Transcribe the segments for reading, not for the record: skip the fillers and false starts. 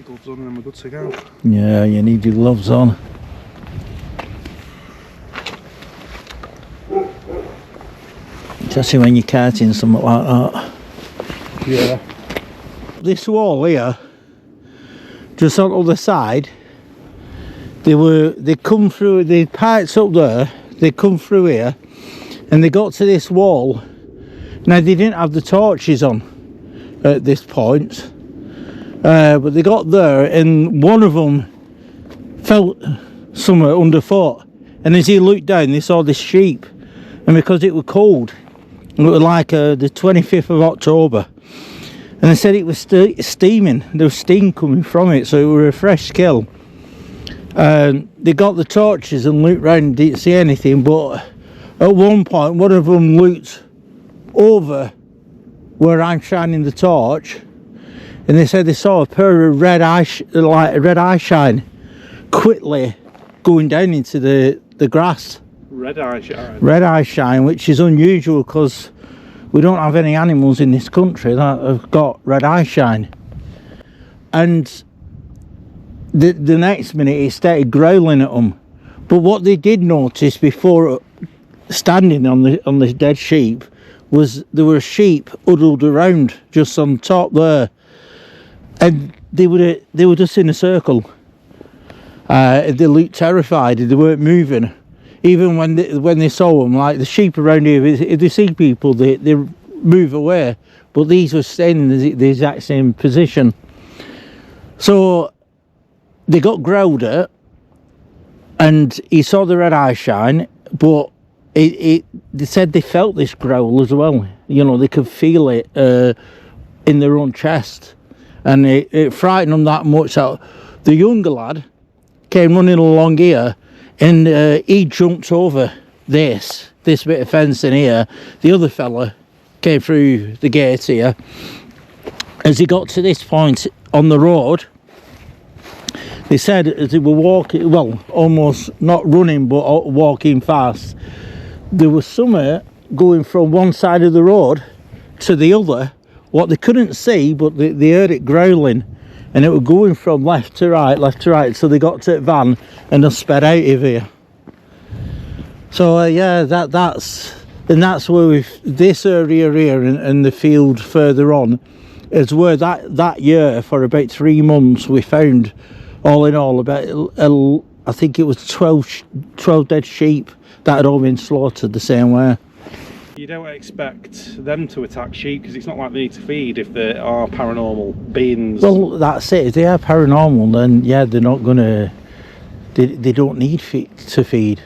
gloves on and then we're good to go. Yeah, you need your gloves on. Especially when you're carting something like that. Yeah. This wall here, just on the other side, they come through the pipes up there, they come through here, and they got to this wall. Now they didn't have the torches on at this point, but they got there and one of them felt somewhere underfoot, and as he looked down they saw this sheep, and because it was cold, it was like the 25th of October, and they said it was steaming, there was steam coming from it, so it was a fresh kill. They got the torches and looked round and didn't see anything, but at one point one of them looked over where I'm shining the torch, and they said they saw a pair of red eye shine quickly going down into the grass. Red eye shine. Red eye shine, which is unusual because we don't have any animals in this country that have got red eye shine. And the next minute it started growling at them. But what they did notice before standing on the dead sheep was there were sheep huddled around just on top there, and they were just in a circle. They looked terrified, they weren't moving. Even when they saw them, like the sheep around here, if they see people, they move away, but these were staying in the exact same position. So they got growled at, and he saw the red eye shine, but they said they felt this growl as well. You know, they could feel it in their own chest, and it frightened them that much that the younger lad came running along here, and he jumped over this bit of fence in here. The other fella came through the gate here. As he got to this point on the road, they said as they were walking, well, almost not running but walking fast, there was somewhere going from one side of the road to the other, what they couldn't see, but they heard it growling, and it was going from left to right, so they got to the van and they sped out of here. So yeah, that's where this area here and the field further on is where that year for about 3 months we found, all in all, about I think it was 12 dead sheep that had all been slaughtered the same way. You don't expect them to attack sheep because it's not like they need to feed if there are paranormal beings. Well, that's it. If they are paranormal, then yeah, they're not gonna. They don't need to feed.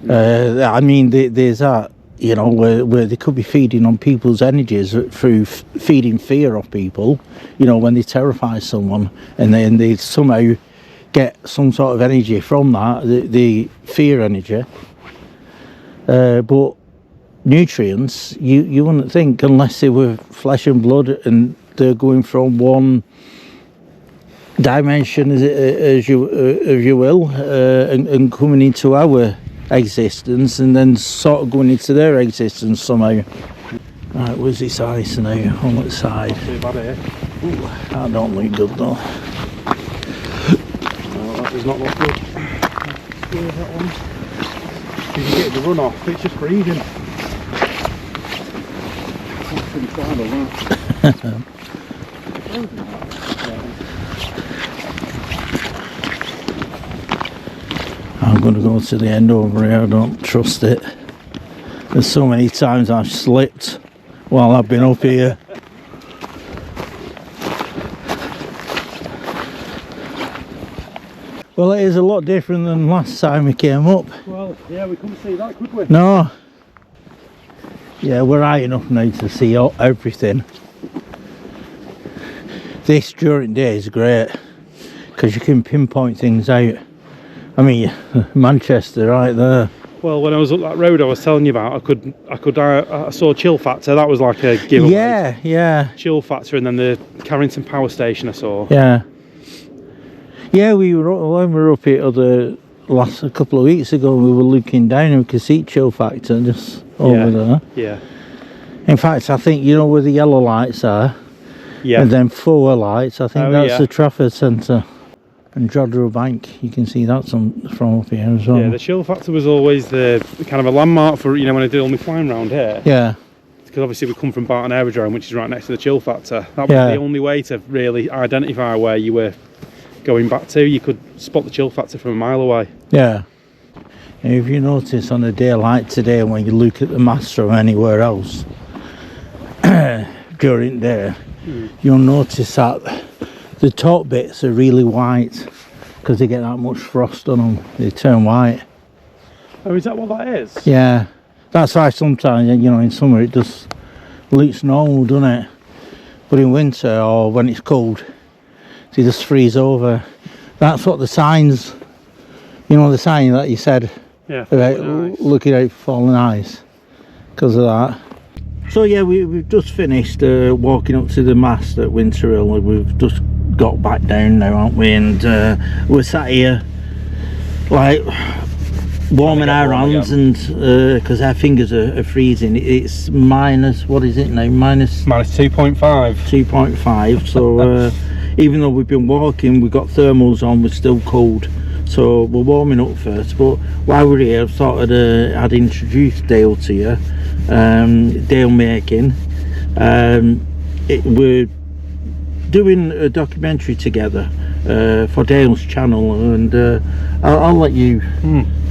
I mean, there's that, you know, where they could be feeding on people's energies through feeding fear of people. You know, when they terrify someone and then they somehow get some sort of energy from that, the fear energy. But nutrients, you wouldn't think, unless they were flesh and blood and they're going from one dimension as you will, and coming into our existence and then sort of going into their existence somehow. Right, where's this ice now on that side? Too bad here. Ooh, that don't look good though. No, that does not look good. Here's that one. You can get the runoff, it's just freezing. What's inside of that? I'm going to go to the end over here, I don't trust it. There's so many times I've slipped while I've been up here. Well, it is a lot different than last time we came up. Well, yeah, we couldn't see that, could we? No. Yeah, we're high enough now to see everything. This during day is great because you can pinpoint things out. I mean, Manchester right there. Well, when I was up that road I was telling you about, I saw chill factor. That was like a giveaway. Yeah. Chill factor, and then the Carrington Power Station I saw. Yeah. Yeah, when we were up here a couple of weeks ago, we were looking down and we could see chill factor just over there. Yeah. In fact, I think, you know where the yellow lights are, Yeah. And then 4 lights. I think Oh, that's yeah. the Trafford Centre. And Jodrell Bank, you can see that from up here as well. Yeah, the chill factor was always the kind of a landmark for, you know, when I did all my flying around here. Yeah. Because obviously we come from Bolton Aerodrome, which is right next to the chill factor. That was the only way to really identify where you were going back to. You could spot the chill factor from a mile away. Yeah. And if you notice on a day like today, when you look at the mast from anywhere else during the day, you'll notice that the top bits are really white because they get that much frost on them. They turn white. Oh, is that what that is? Yeah. That's why sometimes, you know, in summer it just looks normal, doesn't it? But in winter or when it's cold, they just freeze over. That's what the signs, you know, the sign that you said about looking out for falling ice, because of that. So yeah, we've just finished walking up to the mast at Winter Hill. We've just got back down now, aren't we? And we're sat here like warming our hands, and because our fingers are freezing. It's minus, what is it now? Minus 2.5. 2.5. So even though we've been walking, we've got thermals on, we're still cold. So we're warming up first. But while we're here, I thought I'd introduce Dale to you. Dale Makin. We're doing a documentary together for Dale's channel, and I'll let you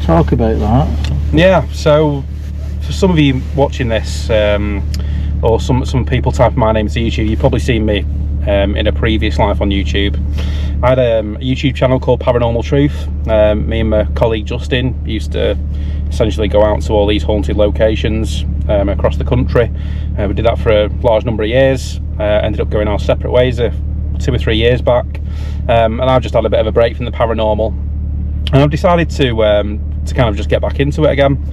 talk about that. Yeah, so for some of you watching this, or some people type my name to YouTube, you've probably seen me in a previous life on YouTube. I had a YouTube channel called Paranormal Truth. Me and my colleague Justin used to essentially go out to all these haunted locations across the country. We did that for a large number of years. Ended up going our separate ways 2 or 3 years back, and I've just had a bit of a break from the paranormal, and I've decided to kind of just get back into it again.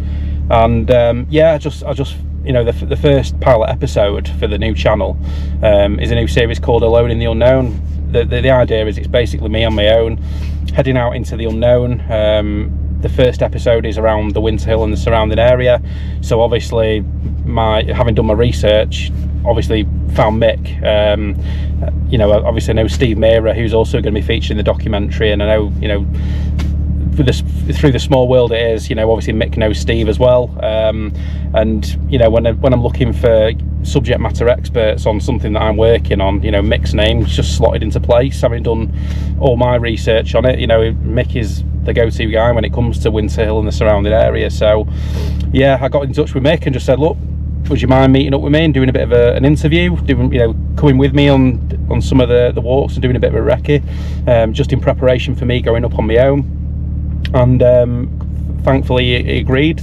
And yeah, I just you know, the first pilot episode for the new channel is a new series called Alone in the Unknown. The idea is it's basically me on my own heading out into the unknown. The first episode is around the Winter Hill and the surrounding area. So obviously, having done my research, obviously found Mick. You know, obviously I know Steve Meara, who's also going to be featured in the documentary, and I know, you know, through the small world it is, you know, obviously Mick knows Steve as well. And you know, when I'm looking for subject matter experts on something that I'm working on, you know, Mick's name's just slotted into place, having done all my research on it. You know, Mick is the go-to guy when it comes to Winter Hill and the surrounding area. So yeah, I got in touch with Mick and just said, look, would you mind meeting up with me and doing a bit of an interview, doing, you know, coming with me on some of the walks and doing a bit of a recce, just in preparation for me going up on my own. And thankfully he agreed,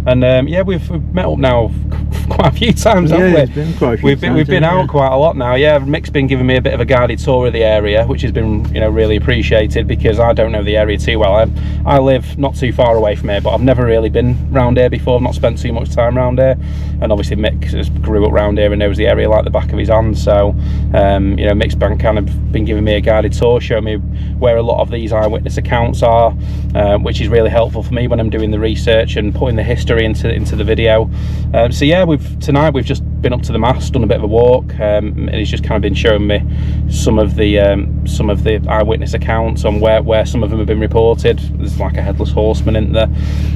and yeah, we've met up now quite a few times, haven't we? It's been quite a few we've been out quite a lot now. Yeah, Mick's been giving me a bit of a guided tour of the area, which has been, you know, really appreciated, because I don't know the area too well. I live not too far away from here, but I've never really been round here before. I've not spent too much time round here, and obviously Mick has grew up round here and knows the area like the back of his hand. So you know, Mick's been kind of been giving me a guided tour, showing me where a lot of these eyewitness accounts are, which is really helpful for me when I'm doing the research and putting the history into the video. So yeah, tonight we've just been up to the mast, done a bit of a walk, and he's just kind of been showing me some of the eyewitness accounts on where some of them have been reported. There's like a headless horseman in there,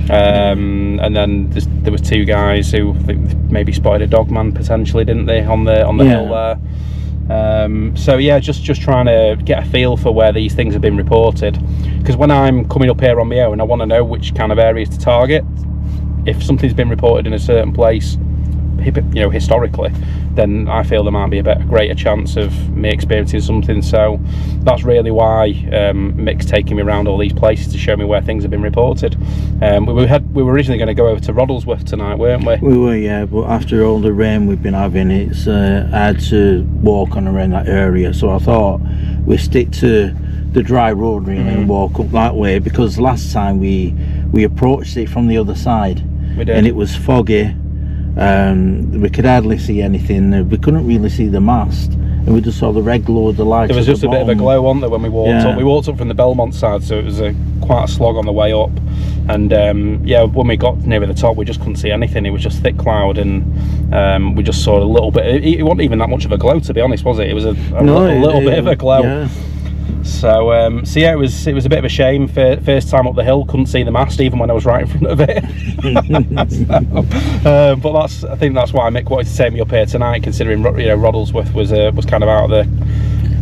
and then there was 2 guys who I think maybe spotted a dogman potentially, didn't they, on the hill there. So yeah, just trying to get a feel for where these things have been reported, because when I'm coming up here on my own, I want to know which kind of areas to target. If something's been reported in a certain place, you know, historically, then I feel there might be a greater chance of me experiencing something. So that's really why Mick's taking me around all these places to show me where things have been reported. We were originally going to go over to Roddlesworth tonight, weren't we? We were, yeah, but after all the rain we've been having, it's I had to walk on around that area, so I thought we'd stick to the dry road really and walk up that way, because last time we approached it from the other side, and it was foggy. We could hardly see anything. We couldn't really see the mast, and we just saw the red glow of the light. There was just a bit of a glow, wasn't there, when we walked up. We walked up from the Belmont side, so it was quite a slog on the way up. And yeah, when we got near the top, we just couldn't see anything. It was just thick cloud, and we just saw a little bit. It wasn't even that much of a glow, to be honest, was it? It was a little bit of a glow. Yeah. So yeah, it was a bit of a shame. First time up the hill, couldn't see the mast even when I was right in front of it. But I think that's why Mick wanted to take me up here tonight, considering Roddlesworth was kind of out of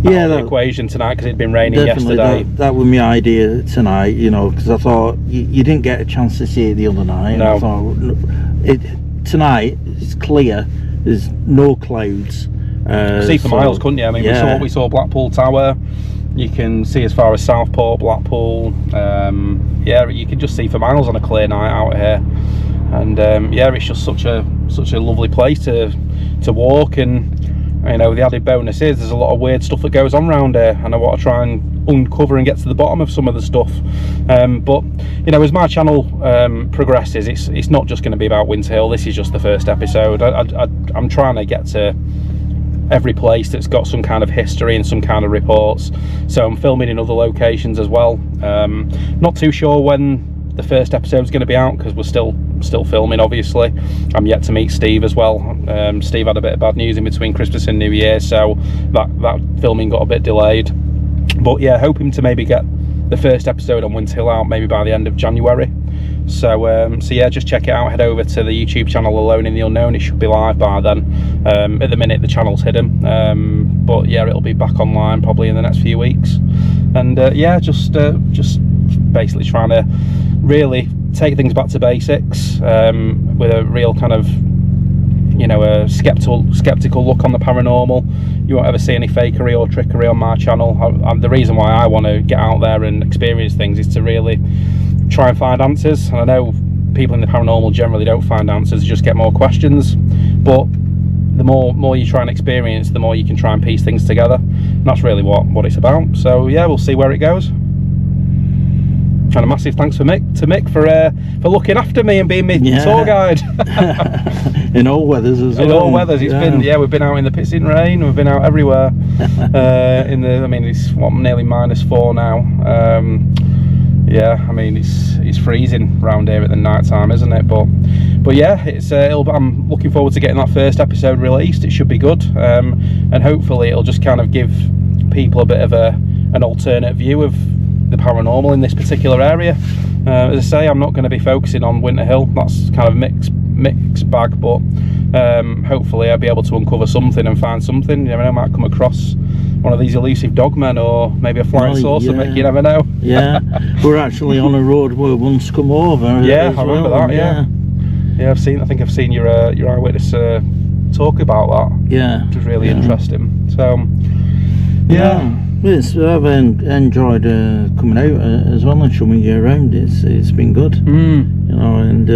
the equation tonight because it'd been raining yesterday. That was my idea tonight, because I thought you didn't get a chance to see it the other night. No. I thought tonight it's clear. There's no clouds. See for miles, couldn't you? I mean, we saw Blackpool Tower. You can see as far as Southport, Blackpool. Yeah, you can just see for miles on a clear night out here. And yeah, it's just such a lovely place to walk. And the added bonus is there's a lot of weird stuff that goes on around here, and I want to try and uncover and get to the bottom of some of the stuff. But as my channel progresses, it's not just going to be about Winter Hill. This is just the first episode. I'm trying to get to every place that's got some kind of history and some kind of reports, so I'm filming in other locations as well. Not too sure when the first episode is going to be out because we're still filming, obviously. I'm yet to meet Steve as well. Steve had a bit of bad news in between Christmas and New Year, so that filming got a bit delayed. But yeah, hoping to maybe get the first episode on Winter Hill out maybe by the end of January. So yeah, just check it out. Head over to the YouTube channel Alone in the Unknown. It should be live by then. At the minute the channel's hidden, but yeah, it'll be back online probably in the next few weeks. And yeah, just basically trying to really take things back to basics, with a real kind of a skeptical look on the paranormal. You won't ever see any fakery or trickery on my channel. The reason why I want to get out there and experience things is to really try and find answers. And I know people in the paranormal generally don't find answers, just get more questions. But the more you try and experience, the more you can try and piece things together. And that's really what it's about. So yeah, we'll see where it goes. And a massive thanks to Mick for looking after me and being my tour guide. In all weathers as well. In all weathers, we've been out in the pissing rain, we've been out everywhere. It's nearly -4 now. Yeah, I mean it's freezing round here at the night time, isn't it? But yeah, I'm looking forward to getting that first episode released. It should be good, and hopefully it'll just kind of give people a bit of an alternate view of the paranormal in this particular area. As I say, I'm not going to be focusing on Winter Hill. That's kind of mixed bag, but hopefully I'll be able to uncover something and find something. You never know, I might come across one of these elusive dogmen or maybe a flying saucer. You never know. Yeah, we're actually on a road where one's come over. Yeah, I remember that. Yeah, I think I've seen your eyewitness talk about that. Yeah, which was really interesting. So yeah. I've enjoyed coming out as well and showing you around. It's been good, and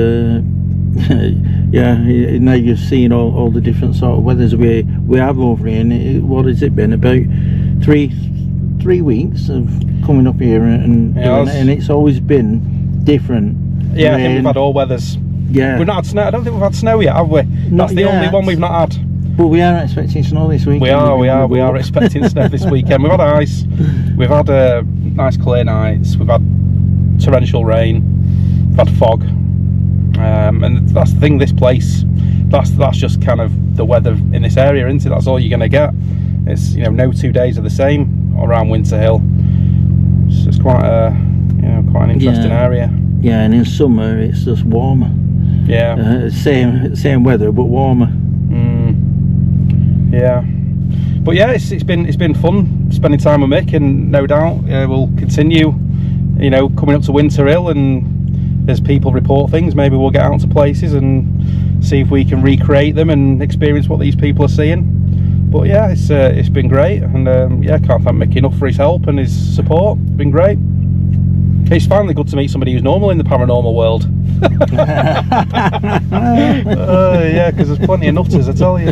yeah. Now you've seen all the different sort of weathers we have over here. What has it been, about three weeks of coming up here and doing it, and it's always been different. Yeah, I think we've had all weathers. Yeah, we've not had snow. I don't think we've had snow yet, have we? That's the only one we've not had. But we are expecting snow this weekend. We are expecting snow this weekend. We've had ice, we've had nice clear nights, we've had torrential rain, we've had fog, and that's the thing. This place, that's just kind of the weather in this area, isn't it? That's all you're going to get. It's no 2 days are the same around Winter Hill. It's quite an interesting area. Yeah, and in summer it's just warmer. Yeah. Same weather but warmer. Yeah, but yeah, it's been fun spending time with Mick, and no doubt we'll continue. Coming up to Winter Hill, and as people report things, maybe we'll get out to places and see if we can recreate them and experience what these people are seeing. But yeah, it's been great, and can't thank Mick enough for his help and his support. It's been great. It's finally good to meet somebody who's normal in the paranormal world. Yeah, because there's plenty of nutters, I tell you.